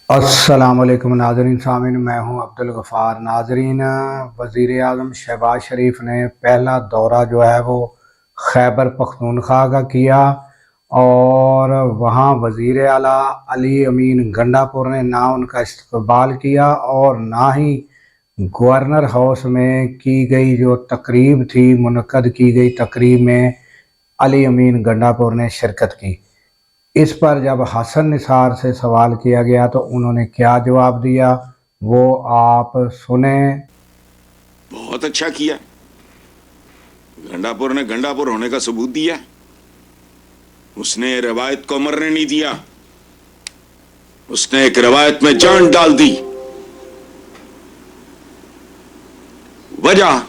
السلام علیکم ناظرین سامعین، میں ہوں عبدالغفار۔ ناظرین، وزیر اعظم شہباز شریف نے پہلا دورہ جو ہے وہ خیبر پختونخوا کا کیا اور وہاں وزیر اعلیٰ علی امین گنڈا پور نے نہ ان کا استقبال کیا اور نہ ہی گورنر ہاؤس میں کی گئی جو تقریب تھی، منعقد کی گئی تقریب میں علی امین گنڈا پور نے شرکت کی۔ اس پر جب حسن نثار سے سوال کیا گیا تو انہوں نے کیا جواب دیا وہ آپ سنیں۔ بہت اچھا کیا، گنڈا پور نے گنڈا پور ہونے کا ثبوت دیا۔ اس نے روایت کو مرنے نہیں دیا، اس نے ایک روایت میں جان ڈال دی۔ وجہ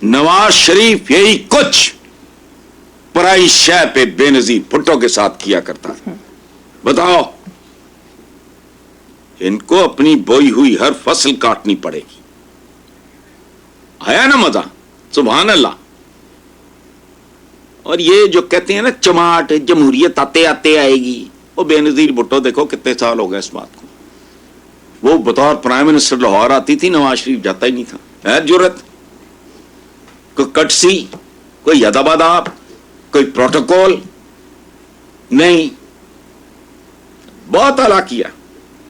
نواز شریف یہی کچھ پرائی شے پہ بے نظیر بھٹو کے ساتھ کیا کرتا تھا۔ بتاؤ، ان کو اپنی بوئی ہوئی ہر فصل کاٹنی پڑے گی۔ آیا نا مزہ؟ سبحان اللہ۔ اور یہ جو کہتے ہیں نا چماٹ جمہوریت آتے آتے آئے گی، وہ بے نظیر بھٹو دیکھو کتنے سال ہو گئے اس بات کو۔ وہ بطور پرائم منسٹر لاہور آتی تھی، نواز شریف جاتا ہی نہیں تھا۔ ہے جرت؟ کوئی کٹسی، کوئی ادب آداب، کوئی پروٹوکول نہیں۔ بہت اعلیٰ کیا۔